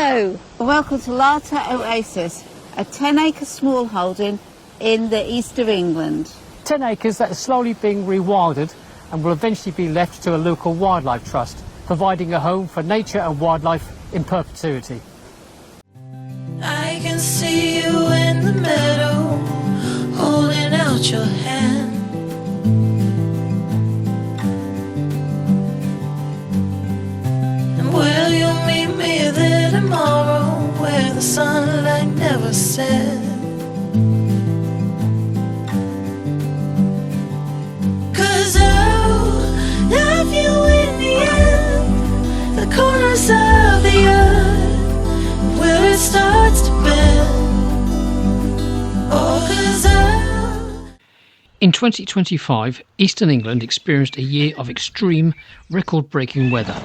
Hello, welcome to Larter Oasis, a 10-acre smallholding in the east of England. 10 acres that is slowly being rewilded and will eventually be left to a local wildlife trust, providing a home for nature and wildlife in perpetuity. I can see you in the meadow, holding out your hand. And will you meet me there tomorrow, where the sunlight never sets? Love you in the end, the corners of the earth, where it starts to bend. In 2025, Eastern England experienced a year of extreme, record-breaking weather,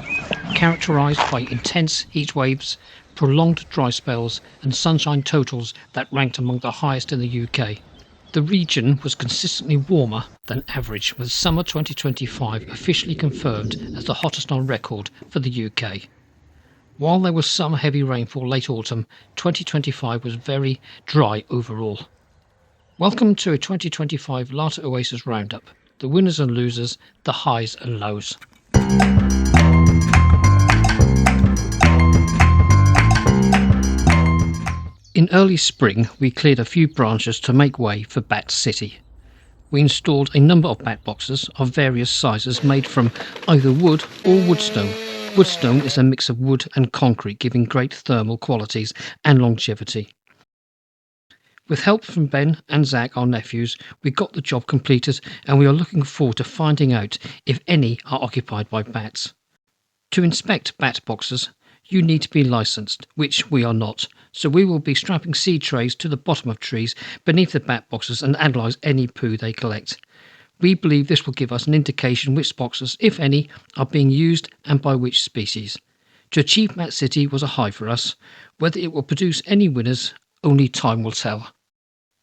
characterised by intense heat waves, prolonged dry spells and sunshine totals that ranked among the highest in the UK. The region was consistently warmer than average, with summer 2025 officially confirmed as the hottest on record for the UK. While there was some heavy rainfall late autumn, 2025 was very dry overall. Welcome to a 2025 Larter Oasis Roundup, the winners and losers, the highs and lows. In early spring, we cleared a few branches to make way for Bat City. We installed a number of bat boxes of various sizes made from either wood or woodstone. Woodstone is a mix of wood and concrete, giving great thermal qualities and longevity. With help from Ben and Zach, our nephews, we got the job completed, and we are looking forward to finding out if any are occupied by bats. To inspect bat boxes, you need to be licensed, which we are not, so we will be strapping seed trays to the bottom of trees beneath the bat boxes and analyse any poo they collect. We believe this will give us an indication which boxes, if any, are being used and by which species. To achieve Bat City was a high for us. Whether it will produce any winners, only time will tell.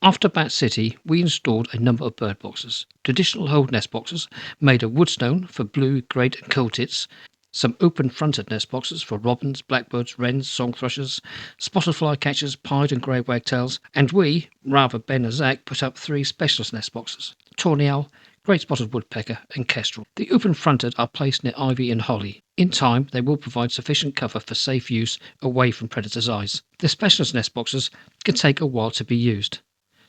After Bat City, we installed a number of bird boxes, traditional hold nest boxes made of woodstone for blue, great and coal tits, some open-fronted nest boxes for robins, blackbirds, wrens, song thrushes, spotted flycatchers, pied and grey wagtails, and we, rather Ben and Zach, put up 3 specialist nest boxes, tawny owl, great spotted woodpecker and kestrel. The open-fronted are placed near ivy and holly. In time, they will provide sufficient cover for safe use away from predators' eyes. The specialist nest boxes can take a while to be used.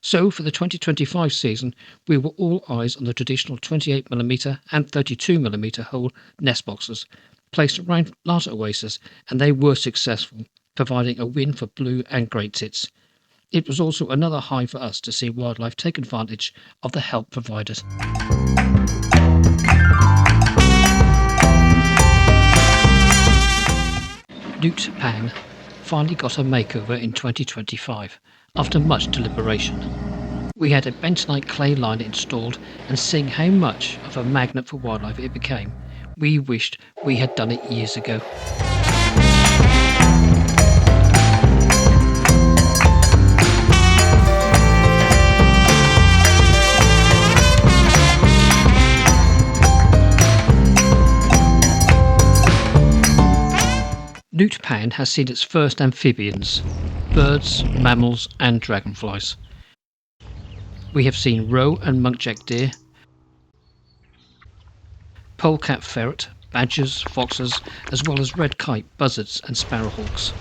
So, for the 2025 season, we were all eyes on the traditional 28mm and 32mm hole nest boxes, placed around Larter Oasis, and they were successful, providing a win for blue and great tits. It was also another high for us to see wildlife take advantage of the help provided. Newt Pan finally got a makeover in 2025, after much deliberation. We had a bentonite clay liner installed, and seeing how much of a magnet for wildlife it became, we wished we had done it years ago. Newt Pan has seen its first amphibians, birds, mammals and dragonflies. We have seen roe and muntjac deer, polecat ferret, badgers, foxes, as well as red kite, buzzards and sparrowhawks.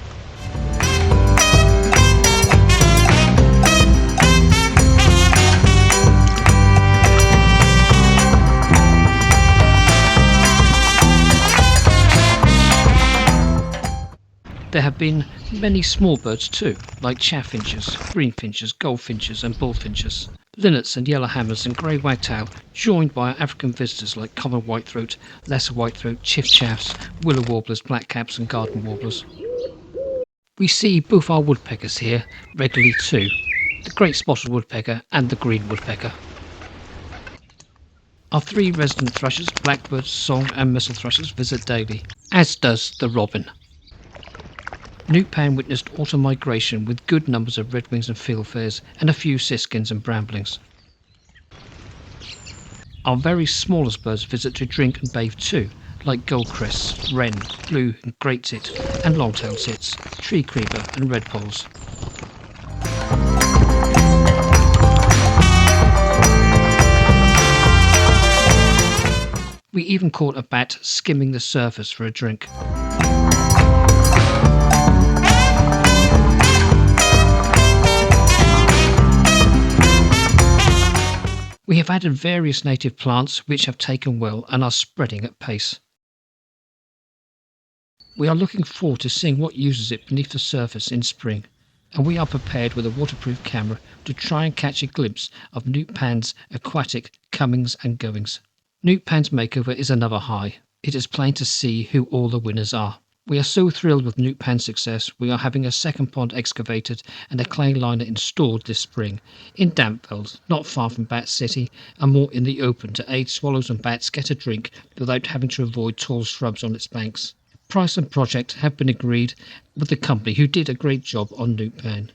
There have been many small birds too, like chaffinches, greenfinches, goldfinches and bullfinches, linnets and yellowhammers and grey wagtail, joined by our African visitors like common whitethroat, lesser whitethroat, chiffchaffs, willow warblers, blackcaps and garden warblers. We see both our woodpeckers here regularly too, the great spotted woodpecker and the green woodpecker. Our 3 resident thrushes, blackbirds, song and missel thrushes, visit daily, as does the robin. Newt Pan witnessed autumn migration with good numbers of redwings and fieldfares and a few siskins and bramblings. Our very smallest birds visit to drink and bathe too, like goldcrests, wren, blue and great tit, and long-tailed tits, tree creeper and redpolls. We even caught a bat skimming the surface for a drink. We have added various native plants which have taken well and are spreading at pace. We are looking forward to seeing what uses it beneath the surface in spring, and we are prepared with a waterproof camera to try and catch a glimpse of Newt Pan's aquatic comings and goings. Newt Pan's makeover is another high. It is plain to see who all the winners are. We are so thrilled with Newt Pan's success, we are having a second pond excavated and a clay liner installed this spring, in Dampveld, not far from Bat City, and more in the open to aid swallows and bats get a drink without having to avoid tall shrubs on its banks. Price and project have been agreed with the company who did a great job on Newt Pan.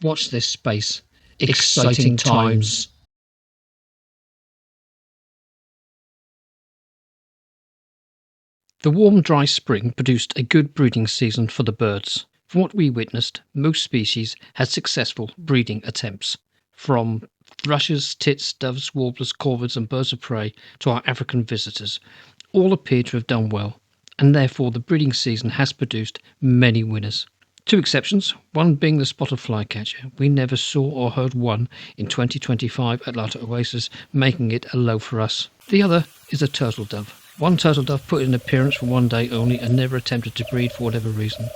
Watch this space. Exciting times. The warm, dry spring produced a good breeding season for the birds. From what we witnessed, most species had successful breeding attempts. From thrushes, tits, doves, warblers, corvids and birds of prey to our African visitors, all appear to have done well, and therefore the breeding season has produced many winners. Two exceptions, one being the spotted flycatcher. We never saw or heard one in 2025 at Larter Oasis, making it a low for us. The other is a turtle dove. One turtle dove put in an appearance for one day only and never attempted to breed for whatever reason.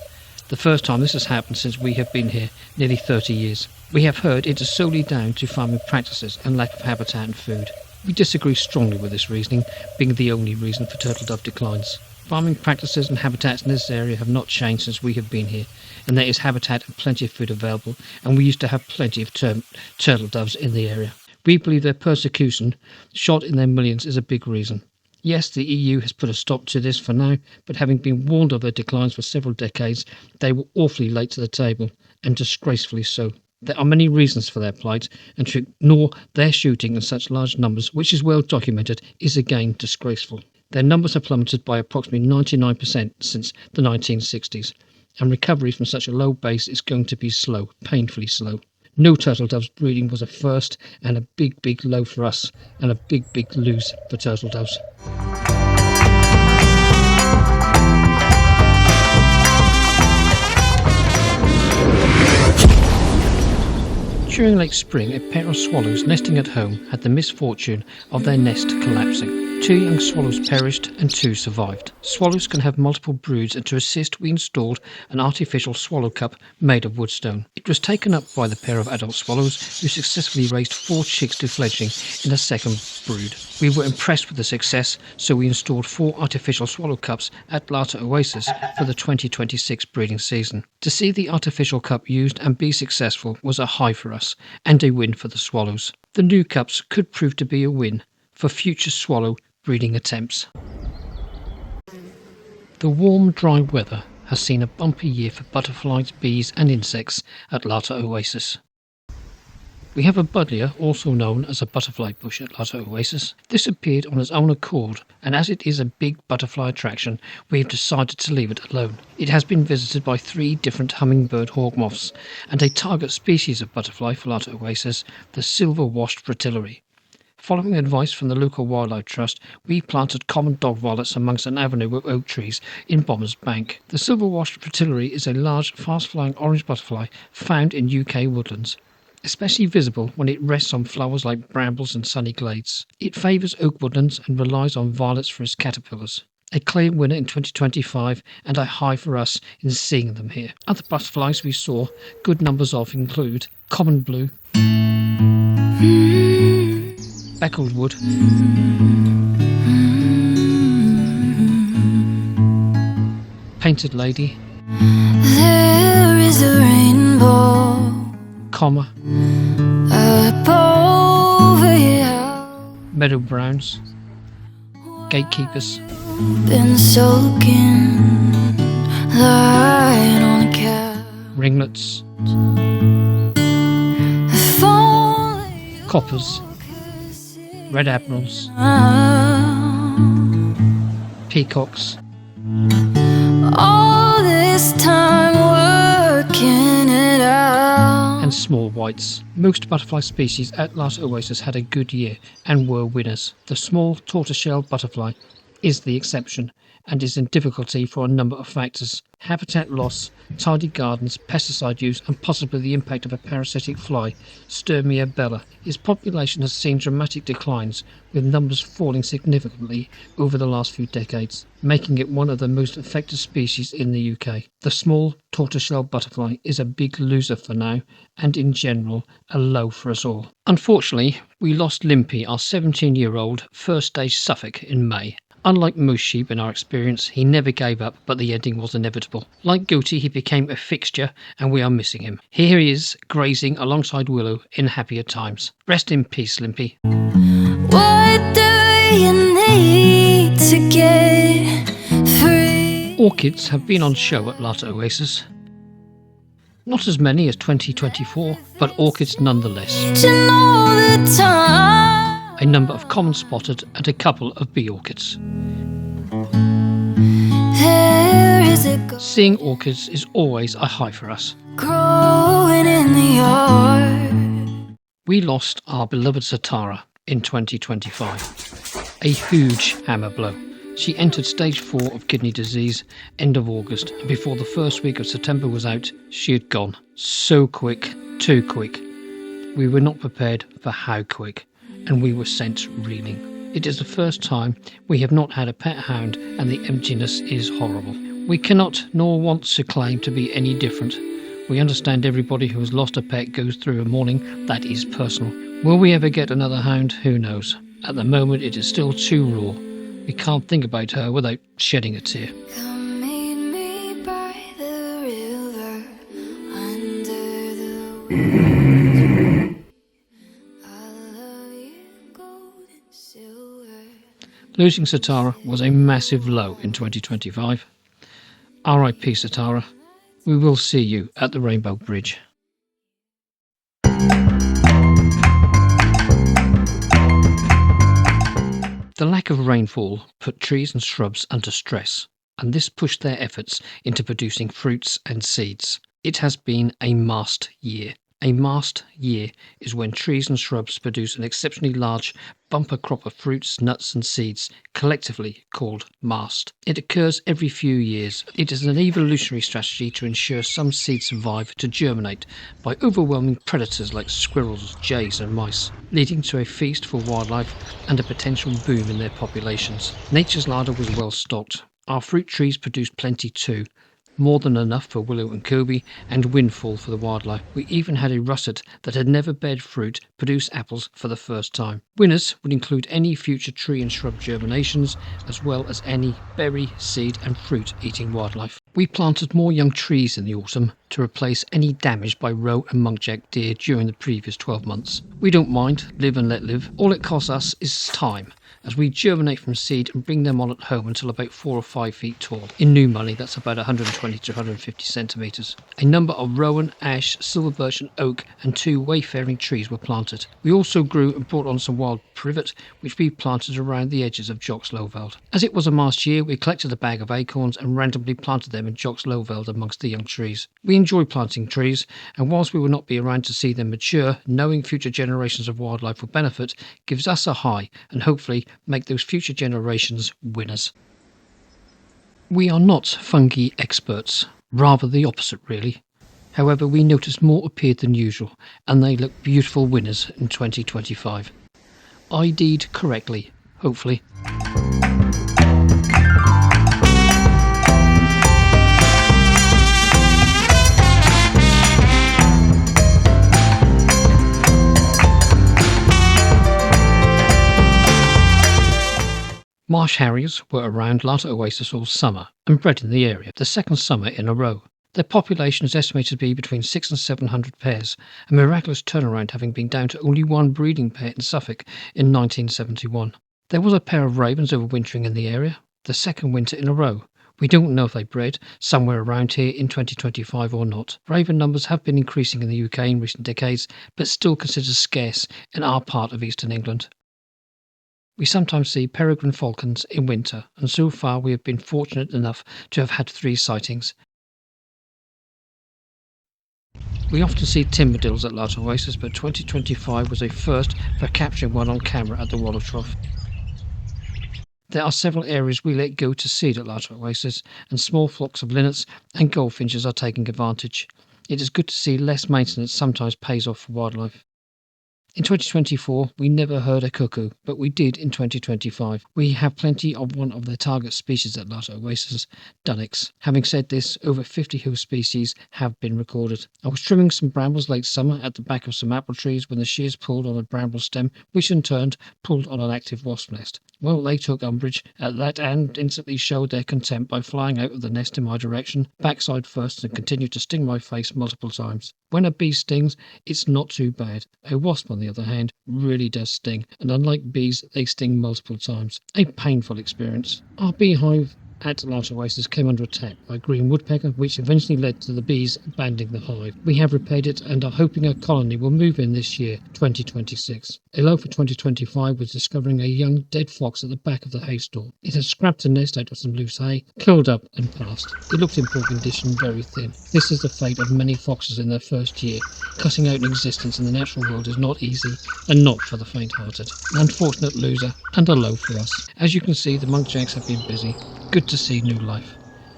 The first time this has happened since we have been here nearly 30 years. We have heard it is solely down to farming practices and lack of habitat and food. We disagree strongly with this reasoning, being the only reason for turtle dove declines. Farming practices and habitats in this area have not changed since we have been here, and there is habitat and plenty of food available, and we used to have plenty of turtle doves in the area. We believe their persecution, shot in their millions, is a big reason. Yes, the EU has put a stop to this for now, but having been warned of their declines for several decades, they were awfully late to the table, and disgracefully so. There are many reasons for their plight, and to ignore their shooting in such large numbers, which is well documented, is again disgraceful. Their numbers have plummeted by approximately 99% since the 1960s, and recovery from such a low base is going to be slow, painfully slow. No turtle doves breeding was a first and a big low for us, and a big lose for turtle doves. During late spring, a pair of swallows nesting at home had the misfortune of their nest collapsing. 2 young swallows perished and 2 survived. Swallows can have multiple broods, and to assist we installed an artificial swallow cup made of woodstone. It was taken up by the pair of adult swallows who successfully raised 4 chicks to fledgling in a second brood. We were impressed with the success, so we installed 4 artificial swallow cups at Larter Oasis for the 2026 breeding season. To see the artificial cup used and be successful was a high for us, and a win for the swallows. The new cups could prove to be a win for future swallow breeding attempts. The warm, dry weather has seen a bumpy year for butterflies, bees and insects at Larter Oasis. We have a buddleia, also known as a butterfly bush, at Larter Oasis. This appeared on its own accord, and as it is a big butterfly attraction, we have decided to leave it alone. It has been visited by 3 different hummingbird hawk moths, and a target species of butterfly for Larter Oasis, the silver-washed fritillary. Following advice from the local wildlife trust, we planted common dog violets amongst an avenue of oak trees in Bombers Bank. The silver-washed fritillary is a large, fast-flying orange butterfly found in UK woodlands, especially visible when it rests on flowers like brambles and sunny glades. It favours oak woodlands and relies on violets for its caterpillars. A clear winner in 2025, and a high for us in seeing them here. Other butterflies we saw good numbers of include common blue, speckled wood, painted lady, There is a rainbow comma, up over your meadow browns, gatekeepers, been soaking, lying on a couch. ringlets, If only you coppers, red admirals, peacocks, All this time working it out. and small whites. Most butterfly species at Larter Oasis had a good year and were winners. The small tortoiseshell butterfly is the exception and is in difficulty for a number of factors: habitat loss, tidy gardens, pesticide use, and possibly the impact of a parasitic fly, Sturmia bella. Its population has seen dramatic declines, with numbers falling significantly over the last few decades, making it one of the most affected species in the UK. The small tortoiseshell butterfly is a big loser for now, and in general a low for us all. Unfortunately, we lost Limpy, our 17-year-old first-stage Suffolk, in May. Unlike most sheep in our experience, he never gave up, but the ending was inevitable. Like Gooty, he became a fixture, and we are missing him. Here he is, grazing alongside Willow in happier times. Rest in peace, Limpy. What do you need to get free? Orchids have been on show at Larter Oasis. Not as many as 2024, but orchids nonetheless. Changing all the time. A number of common spotted and a couple of bee orchids. There is a ghost Seeing orchids is always a high for us. growing in the yard. We lost our beloved Satara in 2025. A huge hammer blow. She entered stage 4 of kidney disease end of August, and before the first week of September was out, she had gone. So quick, too quick. We were not prepared for how quick, and we were sent reeling. It is the first time we have not had a pet hound, and the emptiness is horrible. We cannot nor want to claim to be any different. We understand everybody who has lost a pet goes through a mourning that is personal. Will we ever get another hound? Who knows? At the moment it is still too raw. We can't think about her without shedding a tear. Come meet me by the river under the woods. I love you, gold and silver. Losing Satara was a massive low in 2025. R.I.P. Satara. We will see you at the Rainbow Bridge. The lack of rainfall put trees and shrubs under stress, and this pushed their efforts into producing fruits and seeds. It has been a mast year. A mast year is when trees and shrubs produce an exceptionally large bumper crop of fruits, nuts and seeds, collectively called mast. It occurs every few years. It is an evolutionary strategy to ensure some seeds survive to germinate by overwhelming predators like squirrels, jays and mice, leading to a feast for wildlife and a potential boom in their populations. Nature's larder was well stocked. Our fruit trees produced plenty too. More than enough for Willow and Kobe, and windfall for the wildlife. We even had a russet that had never bared fruit produce apples for the first time. Winners would include any future tree and shrub germinations, as well as any berry, seed and fruit eating wildlife. We planted more young trees in the autumn to replace any damage by roe and muntjac deer during the previous 12 months. We don't mind, live and let live. All it costs us is time, as we germinate from seed and bring them on at home until about 4 or 5 feet tall. In new money, that's about 120 to 150 centimetres. A number of rowan, ash, silver birch and oak and 2 wayfaring trees were planted. We also grew and brought on some wild privet, which we planted around the edges of Jock's Lowveld. As it was a mast year, we collected a bag of acorns and randomly planted them in Jock's Lowveld amongst the young trees. We enjoy planting trees, and whilst we will not be around to see them mature, knowing future generations of wildlife will benefit gives us a high, and hopefully make those future generations winners. We are not fungi experts, rather the opposite really. However, we noticed more appeared than usual, and they look beautiful winners in 2025. ID'd correctly, hopefully. Marsh harriers were around Larter Oasis all summer and bred in the area, the second summer in a row. Their population is estimated to be between 600 and 700 pairs, a miraculous turnaround having been down to only one breeding pair in Suffolk in 1971. There was a pair of ravens overwintering in the area, the second winter in a row. We don't know if they bred somewhere around here in 2025 or not. Raven numbers have been increasing in the UK in recent decades, but still considered scarce in our part of eastern England. We sometimes see peregrine falcons in winter, and so far we have been fortunate enough to have had 3 sightings. We often see timberdills at Larter Oasis, but 2025 was a first for capturing one on camera at the Wallow Trough. There are several areas we let go to seed at Larter Oasis, and small flocks of linnets and goldfinches are taking advantage. It is good to see less maintenance sometimes pays off for wildlife. In 2024, we never heard a cuckoo, but we did in 2025. We have plenty of one of their target species at Larter Oasis, dunnocks. Having said this, over 50 host species have been recorded. I was trimming some brambles late summer at the back of some apple trees when the shears pulled on a bramble stem, which in turn pulled on an active wasp nest. Well, they took umbrage at that and instantly showed their contempt by flying out of the nest in my direction, backside first, and continued to sting my face multiple times. When a bee stings, it's not too bad. A wasp, on the other hand, really does sting, and unlike bees, they sting multiple times. A painful experience. Our beehive at Larter Oasis came under attack by a green woodpecker, which eventually led to the bees abandoning the hive. We have repaired it and are hoping a colony will move in this year, 2026. A low for 2025 was discovering a young dead fox at the back of the hay store. It had scrapped a nest out of some loose hay, curled up and passed. It looked in poor condition, very thin. This is the fate of many foxes in their first year. Cutting out an existence in the natural world is not easy and not for the faint-hearted. An unfortunate loser and a low for us. As you can see, the muntjacs have been busy. Good to see new life.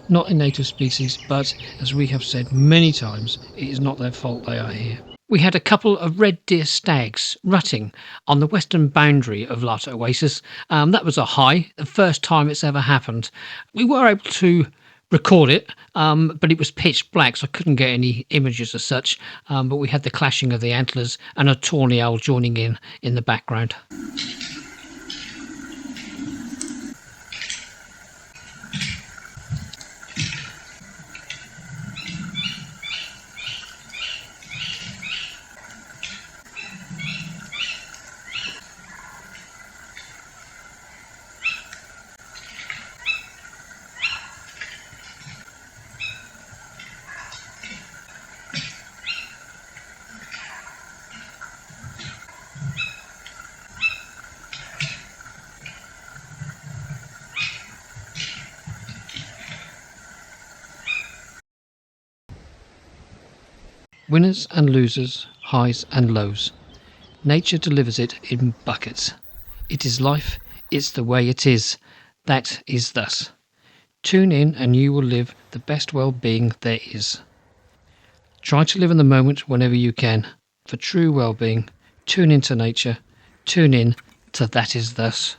Not a native species, but as we have said many times, it is not their fault they are here. We had a couple of red deer stags rutting on the western boundary of Larter Oasis. That was a high, the first time it's ever happened. We were able to record it, but it was pitch black, so I couldn't get any images as such. But we had the clashing of the antlers and a tawny owl joining in the background. Winners and losers, highs and lows. Nature delivers it in buckets. It is life, it's the way it is. That is thus. Tune in and you will live the best well-being there is. Try to live in the moment whenever you can. For true well-being, tune into nature, tune in to That Is Thus.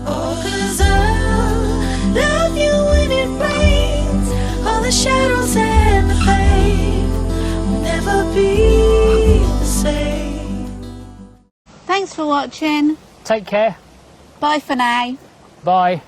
Oh, 'cause I love you when it rains. All the shadows and the pain will never be the same. Thanks for watching. Take care. Bye for now. Bye.